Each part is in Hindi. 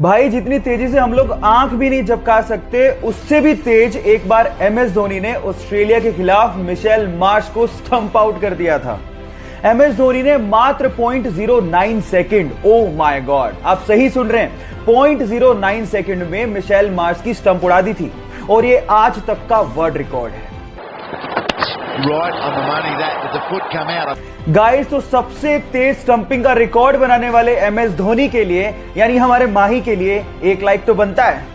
भाई जितनी तेजी से हम लोग आंख भी नहीं झपका सकते, उससे भी तेज एक बार एमएस धोनी ने ऑस्ट्रेलिया के खिलाफ मिशेल मार्श को स्टंप आउट कर दिया था। एमएस धोनी ने मात्र 0.09 सेकंड, ओह माय गॉड, आप सही सुन रहे हैं, 0.09 सेकंड में मिशेल मार्श की स्टंप उड़ा दी थी और ये आज तक का वर्ल्ड रिकॉर्ड है। गाइस, तो सबसे तेज स्टंपिंग का रिकॉर्ड बनाने वाले एमएस धोनी के लिए, यानी हमारे माही के लिए, एक लाइक तो बनता है।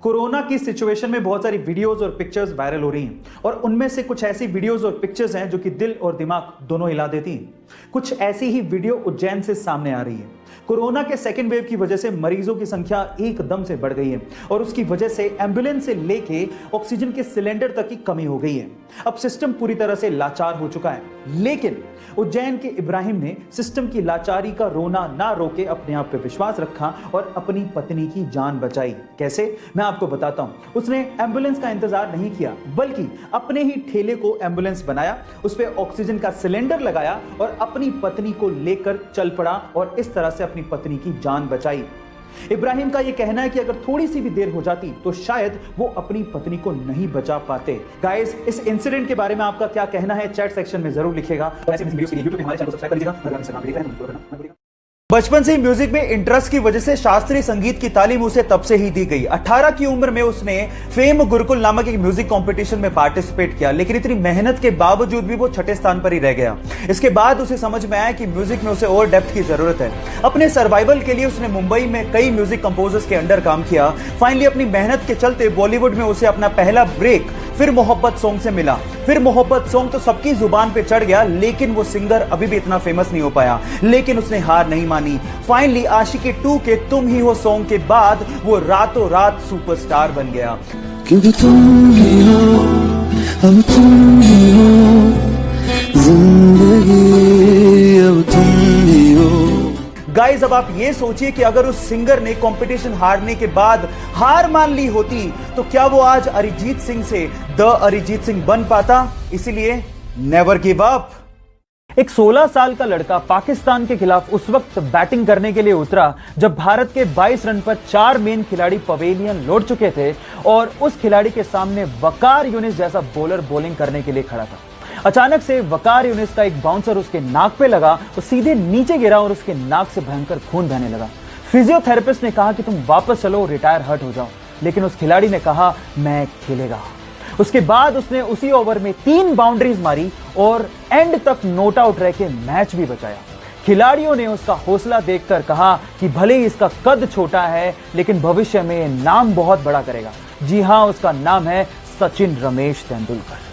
कोरोना की सिचुएशन में बहुत सारी वीडियोस और पिक्चर्स वायरल हो रही हैं और उनमें से कुछ ऐसी वीडियोस और पिक्चर्स हैं जो कि दिल और दिमाग दोनों हिला देती हैं। कुछ ऐसी ही वीडियो उज्जैन से सामने आ रही है। कोरोना के सेकेंड वेव की वजह से मरीजों की संख्या एकदम से बढ़ गई है और उसकी वजह से एम्बुलेंस से लेके ऑक्सीजन के सिलेंडर तक की कमी हो गई है। अब सिस्टम पूरी तरह से लाचार हो चुका है, लेकिन उज्जैन के इब्राहिम ने सिस्टम की लाचारी का रोना ना रोके अपने आप पे विश्वास रखा और अपनी पत्नी की जान बचाई। कैसे, मैं आपको बताता हूं। उसने एम्बुलेंस का इंतजार नहीं किया, बल्कि अपने ही ठेले को एम्बुलेंस बनाया, उस पे ऑक्सीजन का सिलेंडर लगाया और अपनी पत्नी को लेकर चल पड़ा और इस तरह से अपनी पत्नी की जान बचाई। इब्राहिम का यह कहना है कि अगर थोड़ी सी भी देर हो जाती तो शायद वो अपनी पत्नी को नहीं बचा पाते। गाइस, इस इंसिडेंट के बारे में आपका क्या कहना है चैट सेक्शन में जरूर लिखिएगा। ऐसे वीडियोस के लिए YouTube पे हमारे चैनल को सब्सक्राइब कर लीजिएगा और इंस्टाग्राम पे देख रहे हैं तो फॉलो करना मत भूलिएगा। बचपन से ही म्यूजिक में इंटरेस्ट की वजह से शास्त्रीय संगीत की तालीम उसे तब से ही दी गई। 18 की उम्र में उसने फेम गुरुकुल नामक एक म्यूजिक कंपटीशन में पार्टिसिपेट किया, लेकिन इतनी मेहनत के बावजूद भी वो छठे स्थान पर ही रह गया। इसके बाद उसे समझ में आया कि म्यूजिक में उसे और डेप्थ की जरूरत है। अपने सर्वाइवल के लिए उसने मुंबई में कई म्यूजिक कंपोजर्स के अंडर काम किया। फाइनली अपनी मेहनत के चलते बॉलीवुड में उसे अपना पहला ब्रेक फिर मोहब्बत सॉन्ग से मिला। फिर मोहब्बत सॉन्ग तो सबकी जुबान पे चढ़ गया, लेकिन वो सिंगर अभी भी इतना फेमस नहीं हो पाया। लेकिन उसने हार नहीं मानी। फाइनली आशिकी 2 के तुम ही हो सॉन्ग के बाद वो रातों रात सुपरस्टार बन गया। क्योंकि तुम ही हो, अब तुम ही हो, जिंदगी अब तुम ही हो। गाइस, अब आप ये सोचिए कि अगर उस सिंगर ने कंपटीशन हारने के बाद हार मान ली होती तो क्या वो आज अरिजीत सिंह से द अरिजीत सिंह बन पाता? इसीलिए नेवर गिव अप। एक 16 साल का लड़का पाकिस्तान के खिलाफ उस वक्त बैटिंग करने के लिए उतरा जब भारत के 22 रन पर 4 मेन खिलाड़ी पवेलियन लौट चुके थे और उस खिलाड़ी के सामने वकार यूनिस जैसा बॉलर बॉलिंग करने के लिए खड़ा था। अचानक से वकार यूनिस का एक बाउंसर उसके नाक पे लगा, वो सीधे नीचे गिरा और उसके नाक से भयंकर खून बहने लगा। फिजियोथेरेपिस्ट ने कहा कि तुम वापस चलो, रिटायर हर्ट हो जाओ, लेकिन उस खिलाड़ी ने कहा मैं खेलेगा। उसके बाद उसने उसी ओवर में 3 बाउंड्रीज मारी और एंड तक नॉट आउट रह के मैच भी बचाया। खिलाड़ियों ने उसका हौसला देखकर कहा कि भले ही इसका कद छोटा है, लेकिन भविष्य में नाम बहुत बड़ा करेगा। जी हां, उसका नाम है सचिन रमेश तेंदुलकर।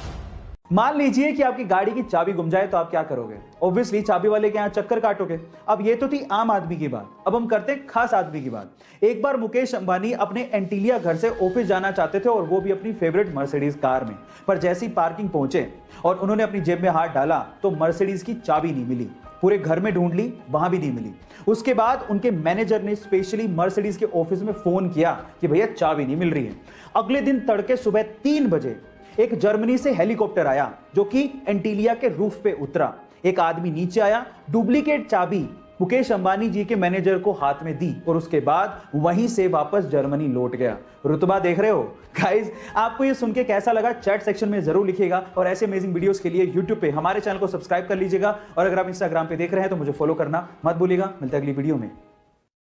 मान लीजिए कि आपकी गाड़ी की चाबी गुम जाए तो आप क्या करोगे? ऑब्वियसली चाबी वाले के यहाँ चक्कर काटोगे। अब ये तो थी आम आदमी की बात, अब हम करते हैं खास आदमी की बात। एक बार मुकेश अंबानी अपने एंटीलिया घर से ऑफिस जाना चाहते थे और वो भी अपनी फेवरेट मर्सिडीज कार में। पर जैसे ही पार्किंग पहुंचे और उन्होंने अपनी जेब में हाथ डाला तो मर्सिडीज की चाबी नहीं मिली। पूरे घर में ढूंढ ली, वहां भी नहीं मिली। उसके बाद उनके मैनेजर ने स्पेशली मर्सिडीज के ऑफिस में फोन किया कि भैया चाबी नहीं मिल रही है। अगले दिन तड़के सुबह 3 बजे एक जर्मनी से हेलीकॉप्टर आया जो कि एंटीलिया के रूफ पे उतरा। एक आदमी नीचे आया, डुप्लीकेट चाबी मुकेश अंबानी जी के मैनेजर को हाथ में दी और उसके बाद वहीं से वापस जर्मनी लौट गया। रुतबा देख रहे हो? गाइस, आपको ये सुन के कैसा लगा चैट सेक्शन में जरूर लिखिएगा और ऐसे अमेजिंग वीडियोस के लिए YouTube पे हमारे चैनल को सब्सक्राइब कर लीजिएगा और अगर आप इंस्टाग्राम पे देख रहे हैं तो मुझे फॉलो करना मत भूलिएगा। मिलते हैं अगली वीडियो में।